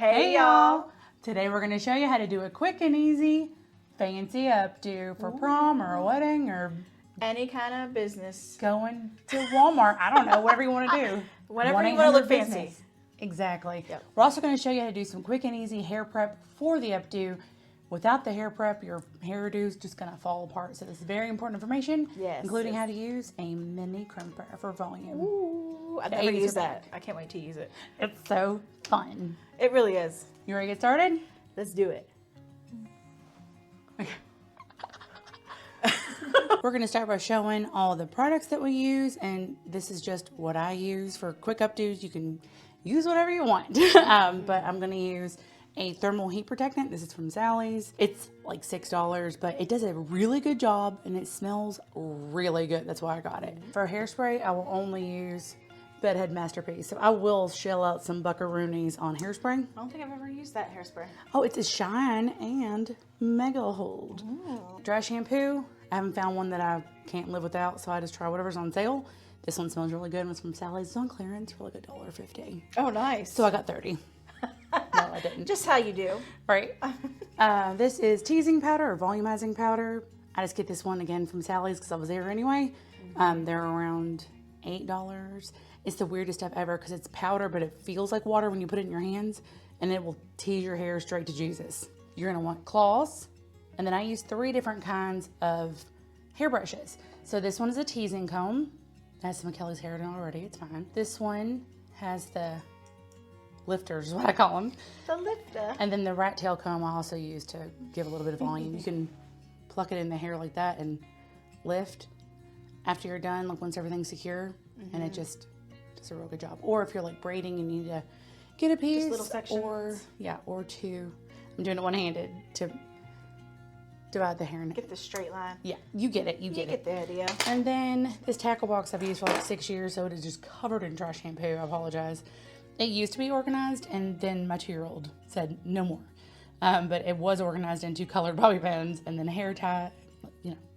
Hey y'all! Today we're going to show you how to do a quick and easy fancy updo for prom or a wedding or any kind of business. Going to Walmart. I don't know, whatever you want to do. Whatever you want to look fancy. Business. Exactly. Yep. We're also going to show you how to do some quick and easy hair prep for the updo. Without the hair prep, your hairdo is just going to fall apart. So this is very important information, including how to use a mini crimper for volume. Ooh, I've never used that. I can't wait to use it. It's so fun. It really is. You ready to get started? Let's do it. We're going to start by showing all the products that we use, and this is just what I use for quick updos. You can use whatever you want, but I'm going to use a thermal heat protectant. This is from Sally's. It's like $6, but it does a really good job and it smells really good. That's why I got it. For hairspray, I will only use Bedhead Masterpiece. So I will shell out some buckaroonies on hairspray. I don't think I've ever used that hairspray. Oh, it's a shine and mega hold. Dry shampoo. I haven't found one that I can't live without, so I just try whatever's on sale. This one smells really good. It's from Sally's. It's on clearance for like $1.50. Oh, nice. So I got 30. No, I didn't. Just how you do. Right. This is teasing powder or volumizing powder. I just get this one again from Sally's because I was there anyway. They're around $8. It's the weirdest stuff ever because it's powder, but it feels like water when you put it in your hands, and it will tease your hair straight to Jesus. You're going to want claws, and then I use 3 different kinds of hairbrushes. So this one is a teasing comb. It has some of Kelly's hair in it already. It's fine. This one has the lifters is what I call them. The lifter. And then the rat tail comb I also use to give a little bit of volume. You can pluck it in the hair like that and lift after you're done, like once everything's secure, and it just does a real good job. Or if you're like braiding and you need to get a piece, just little sections. or 2. I'm doing it one-handed to divide the hair. Get the straight line. Yeah, you get it. You get the idea. And then this tackle box I've used for like 6 years, so it is just covered in dry shampoo. I apologize. It used to be organized, and then my 2-year-old said no more. But it was organized into colored bobby pins, and then hair tie,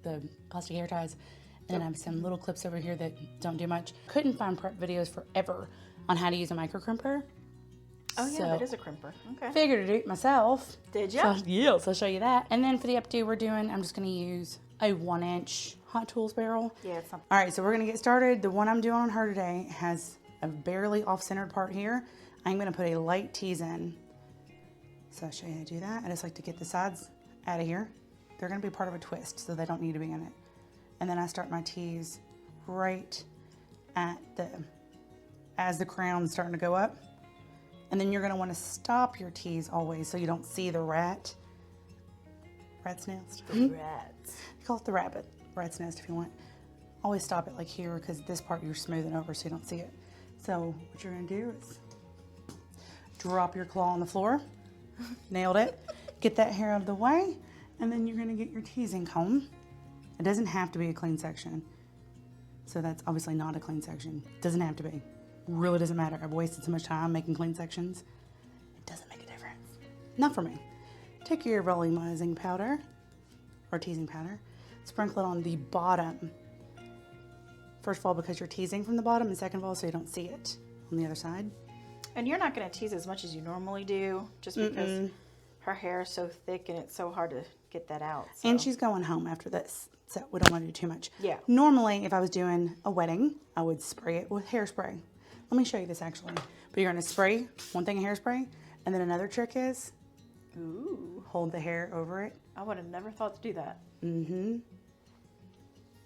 the plastic hair ties. And then I have some little clips over here that don't do much. Couldn't find prep videos forever on how to use a micro crimper. Oh yeah, that is a crimper. Okay. Figured to do it myself. Did you? So, yes, I'll show you that. And then for the updo I'm just going to use a 1-inch Hot Tools barrel. Yeah, it's something. All right, so we're going to get started. The one I'm doing on her today has a barely off-centered part here. I'm going to put a light tease in. So I'll show you how to do that. I just like to get the sides out of here. They're going to be part of a twist, so they don't need to be in it. And then I start my tease right at as the crown's starting to go up. And then you're going to want to stop your tease always so you don't see the rat's nest. The rats. You call it the rat's nest if you want. Always stop it like here because this part you're smoothing over so you don't see it. So what you're going to do is drop your claw on the floor. Nailed it. Get that hair out of the way. And then you're going to get your teasing comb. It doesn't have to be a clean section. So that's obviously not a clean section. It doesn't have to be. Really doesn't matter. I've wasted so much time making clean sections. It doesn't make a difference. Not for me. Take your volumizing powder or teasing powder. Sprinkle it on the bottom. First of all, because you're teasing from the bottom, and second of all, so you don't see it on the other side. And you're not going to tease as much as you normally do, just because her hair is so thick and it's so hard to get that out. So. And she's going home after this, so we don't want to do too much. Yeah. Normally, if I was doing a wedding, I would spray it with hairspray. Let me show you this actually. But you're going to spray one thing of hairspray, and then another trick is hold the hair over it. I would have never thought to do that. Mm-hmm.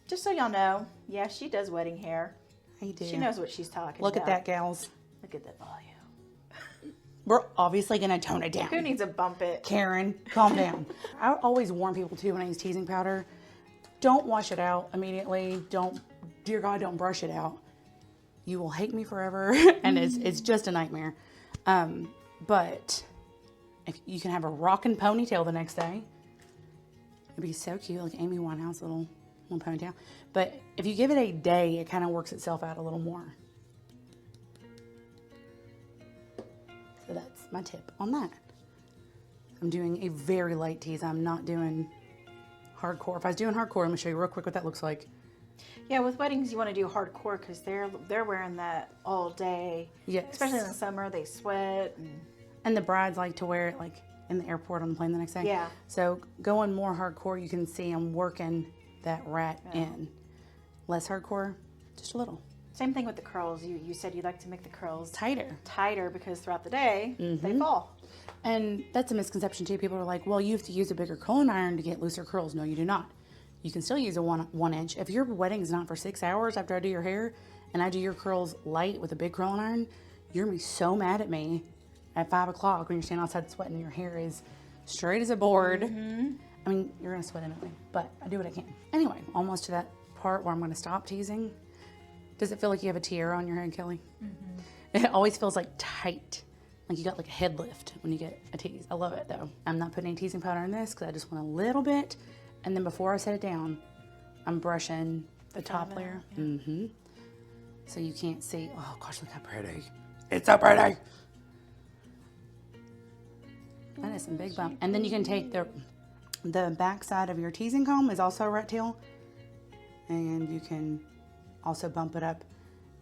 Just so y'all know, yeah, she does wedding hair. I do. She knows what she's talking Look about. at that, gals. Look at that volume. We're obviously going to tone it down. Who needs to bump it? Karen, calm down. I always warn people too when I use teasing powder, don't wash it out immediately. Dear God, don't brush it out. You will hate me forever, and it's just a nightmare. But if you can have a rockin' ponytail the next day, it'd be so cute, like Amy Winehouse little ponytail. But if you give it a day, it kind of works itself out a little more. So that's my tip on that. I'm doing a very light tease. I'm not doing hardcore. If I was doing hardcore, I'm gonna show you real quick what that looks like. Yeah, with weddings, you want to do hardcore because they're wearing that all day. Yes. Especially in the summer, they sweat. And the brides like to wear it like in the airport on the plane the next day. Yeah. So going more hardcore, you can see I'm working that rat in. Less hardcore, just a little. Same thing with the curls. You said you like to make the curls Tighter because throughout the day they fall. And that's a misconception too. People are like, well, you have to use a bigger curling iron to get looser curls. No, you do not. You can still use a one inch. If your wedding is not for 6 hours after I do your hair and I do your curls light with a big curling iron, you're going to be so mad at me at 5 o'clock when you're standing outside sweating and your hair is straight as a board. I mean, you're going to sweat anyway, but I do what I can. Anyway, almost to that part where I'm going to stop teasing. Does it feel like you have a tiara on your head, Kelly? It always feels like tight. Like you got like a head lift when you get a tease. I love it though. I'm not putting any teasing powder in this because I just want a little bit. And then before I set it down, I'm brushing the top layer. So you can't see. Oh gosh, look how pretty. It's so pretty. That is some big bump. And then you can take the back side of your teasing comb is also a rat tail. And you can also bump it up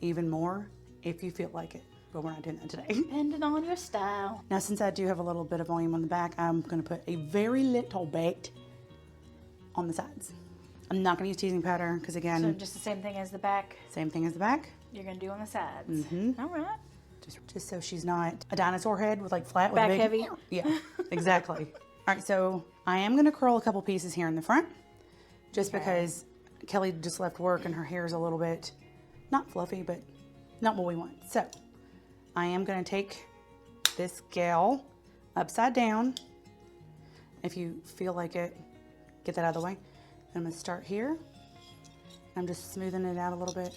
even more if you feel like it. But we're not doing that today. Depending on your style. Now, since I do have a little bit of volume on the back, I'm going to put a very little bit on the sides. I'm not going to use teasing powder because, again... So just the same thing as the back? Same thing as the back. You're going to do on the sides. All right. Just so she's not a dinosaur head with like flat... Back with heavy? Yeah, exactly. All right, so I am going to curl a couple pieces here in the front just because Kelly just left work and her hair is a little bit, not fluffy, but not what we want. So I am going to take this gal upside down. If you feel like it, get that out of the way. I'm going to start here. I'm just smoothing it out a little bit.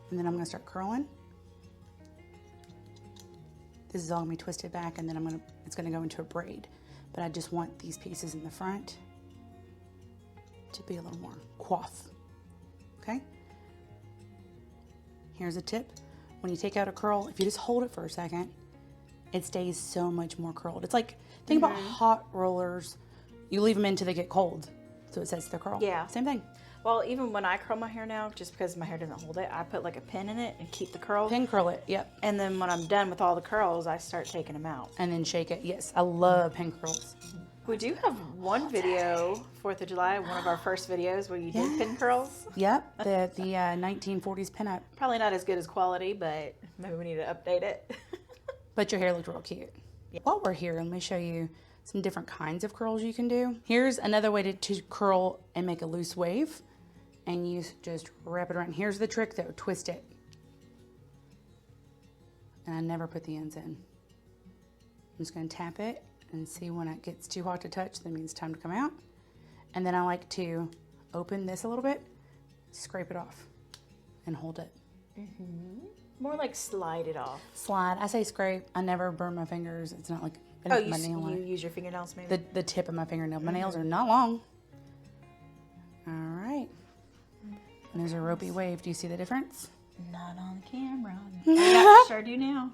And then I'm going to start curling. This is all going to be twisted back, and then it's going to go into a braid. But I just want these pieces in the front to be a little more coif. Okay? Here's a tip. When you take out a curl, if you just hold it for a second, it stays so much more curled. It's like, think about hot rollers. You leave them in until they get cold, so it sets the curl. Yeah. Same thing. Well, even when I curl my hair now, just because my hair doesn't hold it, I put like a pin in it and keep the curl. Pin curl it, yep. And then when I'm done with all the curls, I start taking them out. And then shake it. Yes, I love pin curls. We do have one video, 4th of July, one of our first videos where you did pin curls. Yep, the 1940s pinup. Probably not as good as quality, but maybe we need to update it. But your hair looked real cute. Yeah. While we're here, let me show you some different kinds of curls you can do. Here's another way to curl and make a loose wave. And you just wrap it around. Here's the trick though, twist it. And I never put the ends in. I'm just gonna tap it and see when it gets too hot to touch, that means time to come out. And then I like to open this a little bit, scrape it off, and hold it. More like slide it off. Slide, I say scrape, I never burn my fingers. It's not like I Oh, don't put my nail on you it. use your fingernails maybe? The tip of my fingernail. My nails are not long. All right. And there's a ropey wave. Do you see the difference? Not on camera. I sure do now.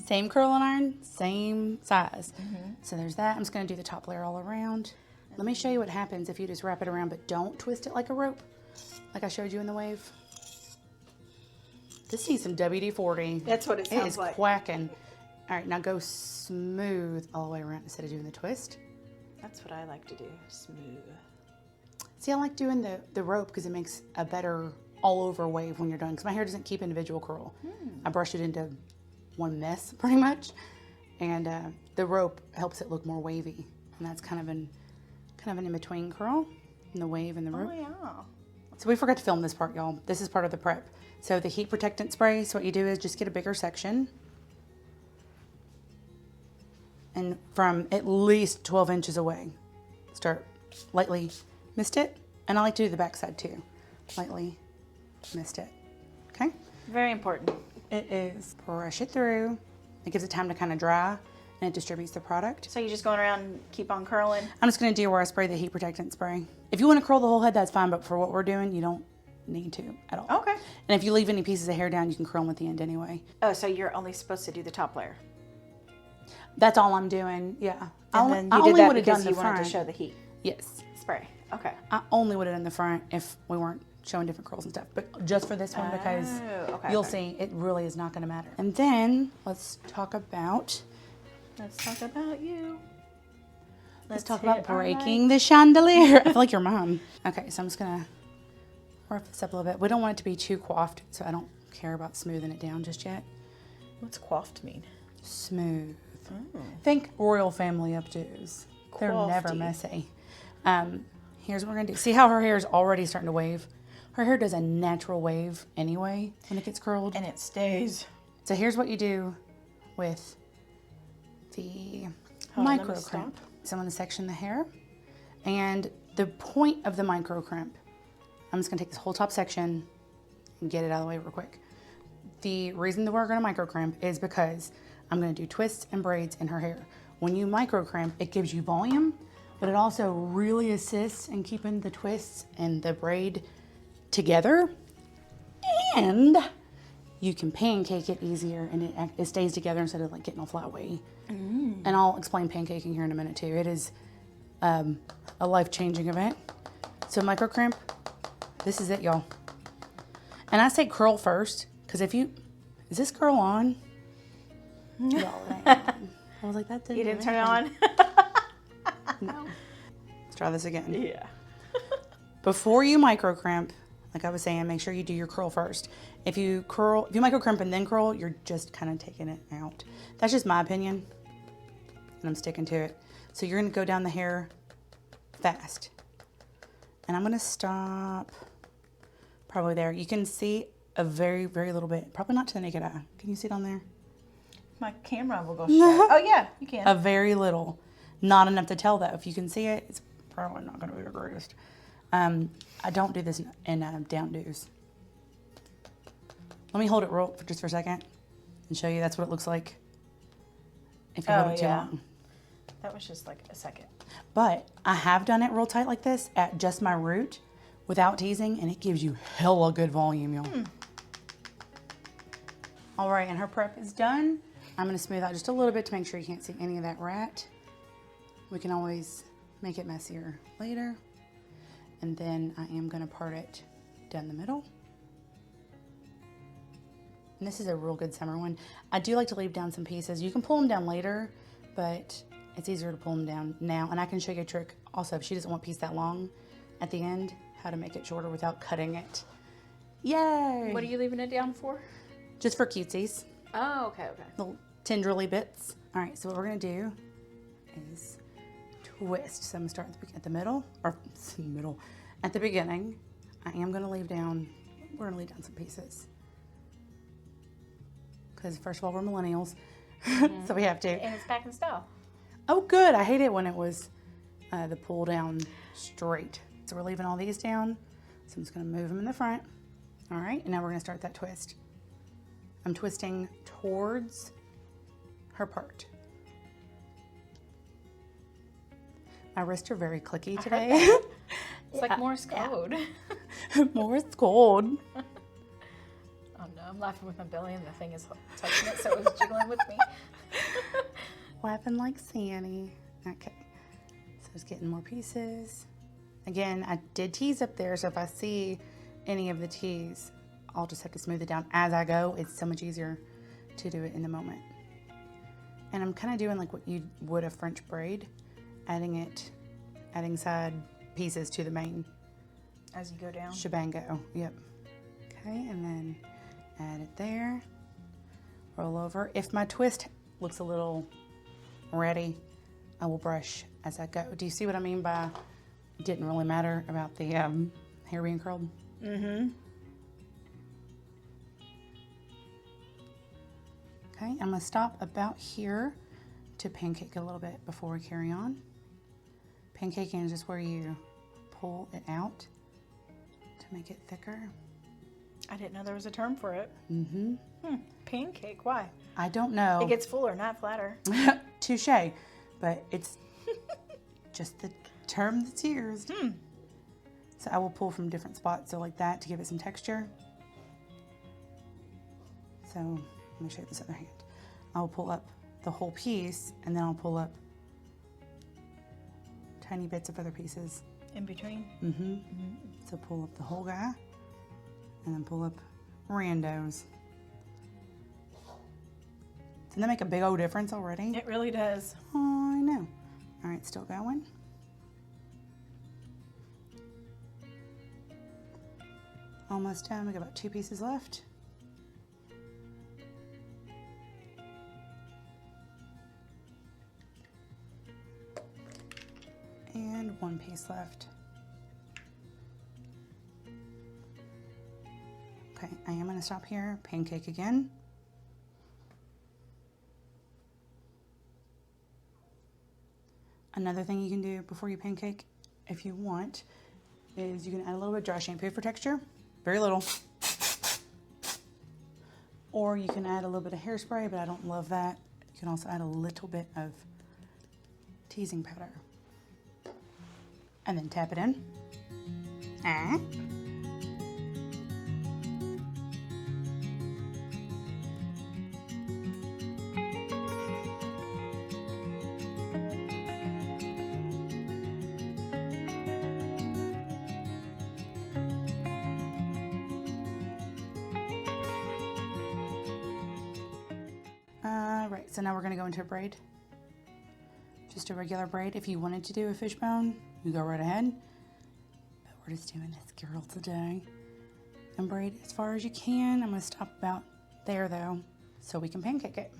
Same curling iron, same size. So there's that. I'm just going to do the top layer all around. Let me show you what happens if you just wrap it around, but don't twist it like a rope, like I showed you in the wave. This needs some WD-40. That's what it sounds It is like. quacking. All right, now go smooth all the way around instead of doing the twist. That's what I like to do, smooth. See, I like doing the rope because it makes a better all-over wave when you're done. Because my hair doesn't keep individual curl. I brush it into one mess pretty much, and the rope helps it look more wavy. And that's kind of an in-between curl, and the wave and the rope. Oh yeah. So we forgot to film this part, y'all. This is part of the prep. So the heat protectant spray. So what you do is just get a bigger section, and from at least 12 inches away, start lightly. Mist it, and I like to do the back side too. Lightly mist it, okay? Very important. It is. Brush it through. It gives it time to kind of dry, and it distributes the product. So you're just going around and keep on curling? I'm just gonna do where I spray the heat protectant spray. If you wanna curl the whole head, that's fine, but for what we're doing, you don't need to at all. Okay. And if you leave any pieces of hair down, you can curl them at the end anyway. Oh, so you're only supposed to do the top layer? That's all I'm doing, yeah. And then I you did only that would've because done you the wanted front. to show the heat Yes. spray. Okay. I only would have done the front if we weren't showing different curls and stuff, but just for this one because okay, you'll okay. see it really is not going to matter. And then let's talk about Let's talk about you. Let's talk about breaking the chandelier. I feel like your mom. Okay, so I'm just gonna rough this up a little bit. We don't want it to be too coiffed, so I don't care about smoothing it down just yet. What's coiffed mean? Smooth. Think royal family updos. They're never Coiffedy. messy. Here's what we're gonna do. See how her hair is already starting to wave? Her hair does a natural wave anyway when it gets curled. And it stays. So here's what you do with the Hold on, let micro me crimp. stop. So I'm gonna section the hair. And the point of the micro crimp, I'm just gonna take this whole top section and get it out of the way real quick. The reason that we're gonna micro crimp is because I'm gonna do twists and braids in her hair. When you micro crimp, it gives you volume, but it also really assists in keeping the twists and the braid together. And you can pancake it easier and it stays together instead of like getting all flat way. And I'll explain pancaking here in a minute too. It is a life-changing event. So micro crimp, this is it, y'all. And I say curl first, because is this curl on? Y'all, it ain't on. I was like, that didn't You didn't do turn it anything. on? No. Let's try this again. Yeah. Before you micro crimp, like I was saying, make sure you do your curl first. If you micro crimp and then curl, you're just kind of taking it out. That's just my opinion, and I'm sticking to it. So you're gonna go down the hair fast. And I'm gonna stop probably there. You can see a very, very little bit, probably not to the naked eye. Can you see it on there? My camera will go straight. Oh, yeah, you can. A very little. Not enough to tell though. If you can see it, it's probably not gonna be the greatest. I don't do this in down do's. Let me hold it real just for a second and show you that's what it looks like if you hold it too long. That was just like a second. But I have done it real tight like this at just my root without teasing, and it gives you hella good volume, y'all. All right, and her prep is done. I'm gonna smooth out just a little bit to make sure you can't see any of that rat. We can always make it messier later. And then I am gonna part it down the middle. And this is a real good summer one. I do like to leave down some pieces. You can pull them down later, but it's easier to pull them down now. And I can show you a trick also if she doesn't want a piece that long at the end, how to make it shorter without cutting it. Yay! What are you leaving it down for? Just for cutesies, Oh, okay. little tendrily bits. All right, so what we're gonna do is twist. So I'm gonna start at the middle, or middle, at the beginning. I am gonna leave down, we're gonna leave down some pieces. Because first of all, we're millennials, so we have to. And it's back in style. Oh, good. I hate it when it was the pull down straight. So we're leaving all these down. So I'm just gonna move them in the front. All right, and now we're gonna start that twist. I'm twisting towards her part. My wrists are very clicky today. It's like Morse code. Morse code. Oh no, I'm laughing with my belly and the thing is touching it, so it was jiggling with me. Laughing like Sandy. Okay, so just getting more pieces. Again, I did tease up there, so if I see any of the tease, I'll just have to smooth it down as I go. It's so much easier to do it in the moment. And I'm kind of doing like what you would a French braid, adding side pieces to the main As you go down. shebango. Yep. Okay, and then add it there. Roll over. If my twist looks a little ready, I will brush as I go. Do you see what I mean by it didn't really matter about the hair being curled? Mm-hmm. Okay, I'm gonna stop about here to pancake a little bit before we carry on. Pancaking is just where you pull it out to make it thicker. I didn't know there was a term for it. Mm-hmm. Pancake, why? I don't know. It gets fuller, not flatter. Touche, but it's just the term that's used. So I will pull from different spots, so like that to give it some texture. So let me show you this other hand. I'll pull up the whole piece, and then I'll pull up tiny bits of other pieces. In between. So pull up the whole guy, and then pull up randos. Doesn't that make a big old difference already? It really does. Oh, I know. All right, still going. Almost done. We got about 2 pieces left. And 1 piece left. Okay, I am going to stop here. Pancake again. Another thing you can do before you pancake, if you want, is you can add a little bit of dry shampoo for texture. Very little. Or you can add a little bit of hairspray, but I don't love that. You can also add a little bit of teasing powder. And then tap it in. Ah. Right, so now we're gonna go into a braid. Just a regular braid. If you wanted to do a fishbone, you go right ahead. But we're just doing this girl today. And braid as far as you can. I'm gonna stop about there though, so we can pancake it.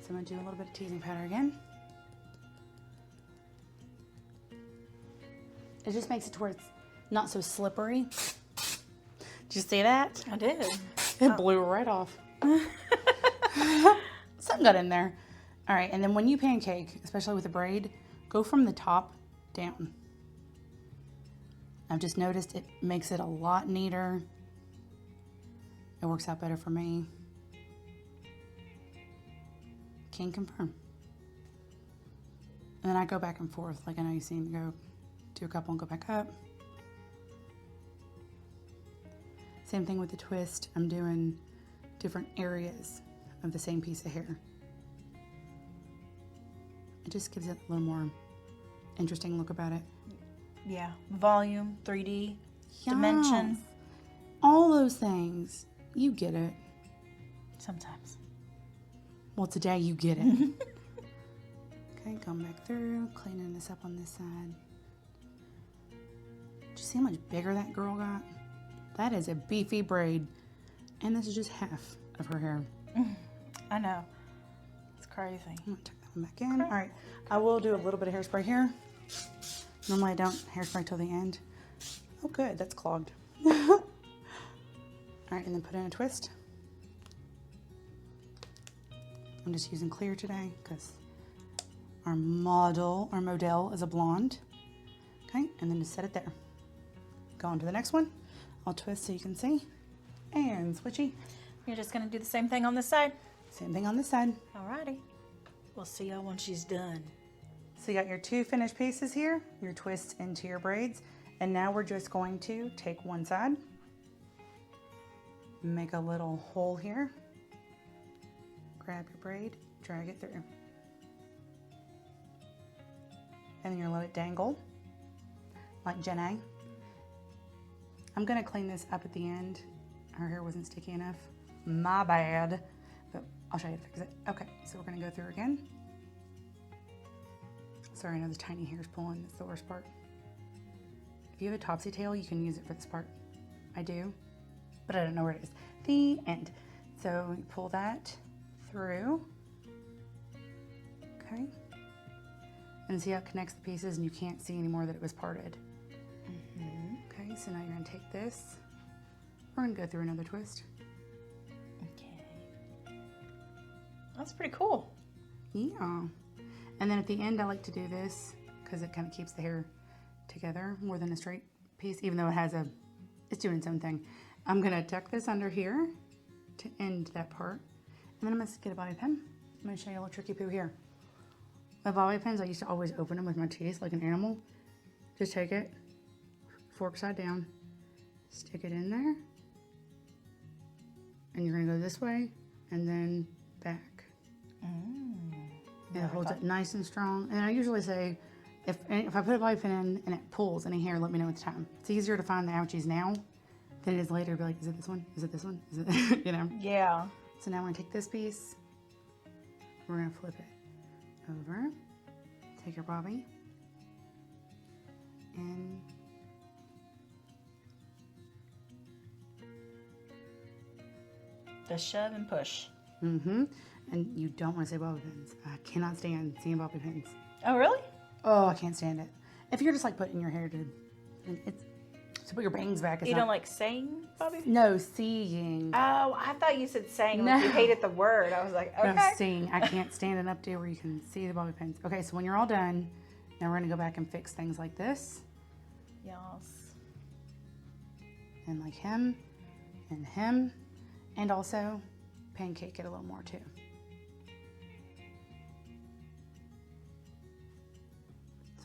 So I'm gonna do a little bit of teasing powder again. It just makes it to where it's not so slippery. Did you see that? I did. It blew right off. Something got in there. All right, and then when you pancake, especially with a braid, go from the top down. I've just noticed it makes it a lot neater. It works out better for me. Can confirm. And then I go back and forth, like I know you've seen me go do a couple and go back up. Same thing with the twist. I'm doing different areas of the same piece of hair. It just gives it a little more interesting look about it. Yeah, volume, 3D, Yes. dimensions. All those things. You get it. Sometimes. Well, today you get it. Okay, going back through, cleaning this up on this side. Did you see how much bigger that girl got? That is a beefy braid. And this is just half of her hair. I know. It's crazy. I'm gonna tuck that one back in. All right, I will do a little bit of hairspray here. Normally I don't hairspray till the end. Oh good, that's clogged. All right, and then put in a twist. I'm just using clear today because our model is a blonde. Okay, and then just set it there. Go on to the next one. I'll twist so you can see. And switchy. You're just going to do the same thing on this side? Same thing on this side. Alrighty. We'll see y'all when she's done. So you got your 2 finished pieces here, your twists into your braids, and now we're just going to take one side, make a little hole here, grab your braid, drag it through, and then you're gonna let it dangle, like Jenna. I'm gonna clean this up at the end. Her hair wasn't sticky enough. My bad, but I'll show you how to fix it. Okay, so we're gonna go through again. Sorry, I know the tiny hair's pulling, that's the worst part. If you have a topsy tail, you can use it for this part. I do, but I don't know where it is. The end. So you pull that through, okay? And see how it connects the pieces and you can't see anymore that it was parted. Okay, so now you're gonna take this. We're gonna go through another twist. Okay. That's pretty cool. Yeah. And then at the end, I like to do this because it kind of keeps the hair together more than a straight piece, even though it's doing its own thing. I'm gonna tuck this under here to end that part. And then I'm gonna get a bobby pin. I'm gonna show you a little tricky poo here. My bobby pins, I used to always open them with my teeth like an animal. Just take it, fork side down, stick it in there, and you're gonna go this way and then back. And it holds it nice and strong. And I usually say, if I put a bobby pin in and it pulls any hair, let me know at the time. It's easier to find the ouchies now than it is later. Be like, is it this one? Is it this one? Is it, you know? Yeah. So now I'm gonna take this piece We're going to flip it over. Take your bobby. And The shove and push. and you don't want to say bobby pins. I cannot stand seeing bobby pins. Oh, really? Oh, I can't stand it. If you're just like putting your hair to put your bangs back. It's You not, don't like saying Bobby? No, seeing. Oh, I thought you said saying No. like you hated the word. I was like, okay. No, seeing. I can't stand an updo where you can see the bobby pins. Okay, so when you're all done, now we're going to go back and fix things like this. Yes. And like him. And him. And also pancake it a little more too.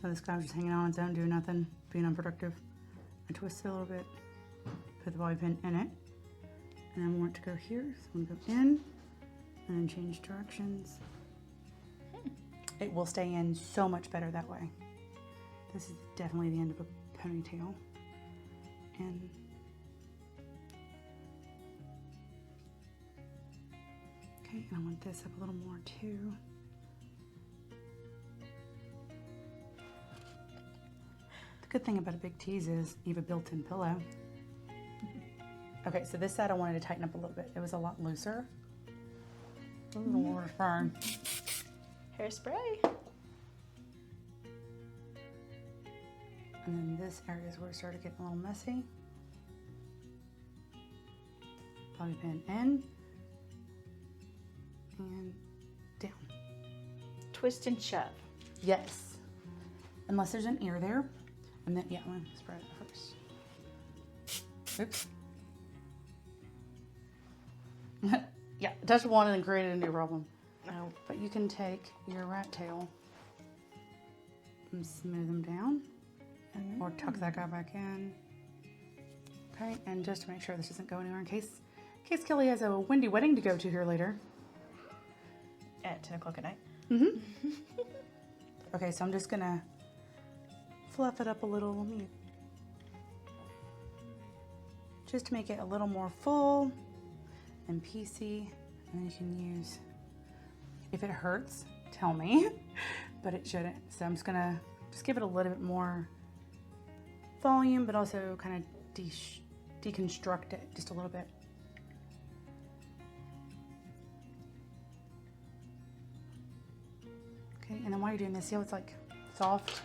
So this guy was just hanging on its own, doing nothing, being unproductive. I twist it a little bit, put the bobby pin in it, and I want it to go here. So I'm going to go in, and then change directions. It will stay in so much better that way. This is definitely the end of a ponytail. And okay, and I want this up a little more too. The good thing about a big tease is you have a built-in pillow. Okay, so this side I wanted to tighten up a little bit. It was a lot looser. A little more firm. Hairspray. And then this area is where it started getting a little messy. Bobby pin in and down. Twist and shove. Yes. Unless there's an ear there. And then, yeah, I'm going to spread it first. Oops. Yeah, touch one and then create a new problem. No. But you can take your rat tail and smooth them down. Or tuck that guy back in. Okay, and just to make sure this doesn't go anywhere in case Kelly has a windy wedding to go to here later. At 10 o'clock at night. Okay, so I'm just gonna fluff it up a little. Just to make it a little more full and piecey. And then you can use, if it hurts, tell me, but it shouldn't. So I'm just gonna give it a little bit more volume, but also kind of deconstruct it just a little bit. Okay, and then while you're doing this, see how it's like soft?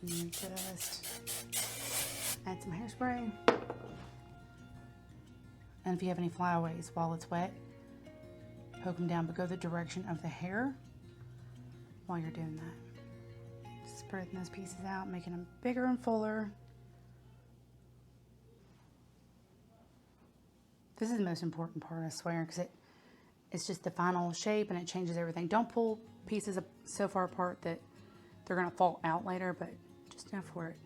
And you just add some hairspray. And if you have any flyaways while it's wet, poke them down, but go the direction of the hair while you're doing that. Spreading those pieces out, making them bigger and fuller. This is the most important part, I swear, because it's just the final shape and it changes everything. Don't pull pieces so far apart that they're gonna fall out later, but just enough where it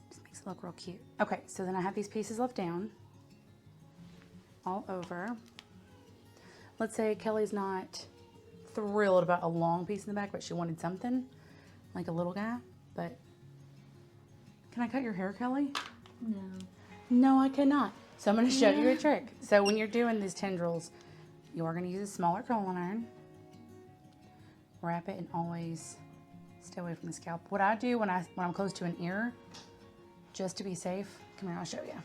just makes it look real cute. Okay, so then I have these pieces left down all over. Let's say Kelly's not thrilled about a long piece in the back, but she wanted something like a little guy. But can I cut your hair, Kelly? No. No, I cannot. So I'm going to show you a trick. So when you're doing these tendrils, you are going to use a smaller curling iron. Wrap it and always stay away from the scalp. What I do when I'm close to an ear, just to be safe, come here, I'll show you.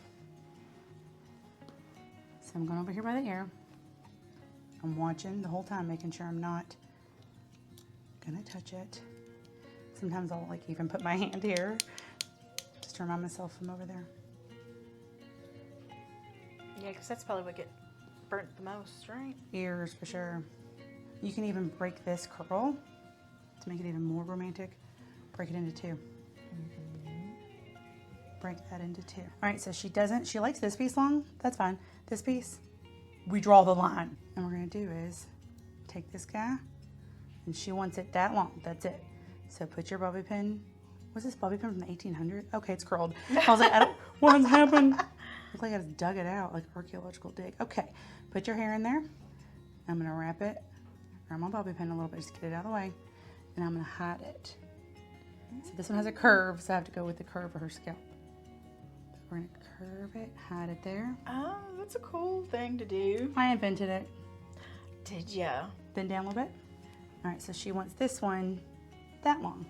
So I'm going over here by the ear. I'm watching the whole time, making sure I'm not gonna touch it. Sometimes I'll like even put my hand here just to remind myself from over there. Yeah, because that's probably what get burnt the most, right? Ears for sure. You can even break this curl to make it even more romantic. Break it into two. Break that into two. All right, so she likes this piece long. That's fine. This piece, we draw the line. And what we're gonna do is take this guy, and she wants it that long. That's it. So put your bobby pin. Was this bobby pin from the 1800s? Okay, it's curled. I was like, what's happened? Looks like I just dug it out, like archaeological dig. Okay, put your hair in there. I'm gonna wrap it around my bobby pin a little bit, just get it out of the way. And I'm gonna hide it. So this one has a curve, so I have to go with the curve of her scalp. We're gonna curve it, hide it there. Oh, that's a cool thing to do. I invented it. Did ya? Bend down a little bit. All right, so she wants this one that long.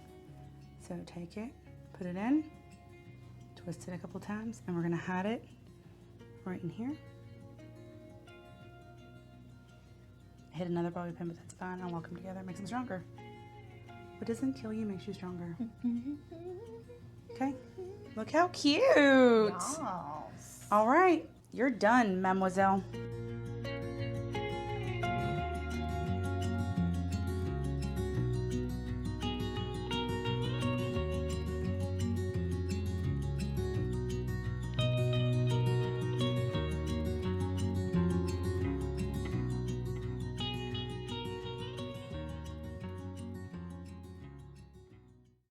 So take it, put it in, twist it a couple times, and we're gonna hide it right in here. Hit another bobby pin, but that's fine. I'll lock them together, makes them stronger. What doesn't kill you makes you stronger. Okay, look how cute. Yes. All right, you're done, mademoiselle.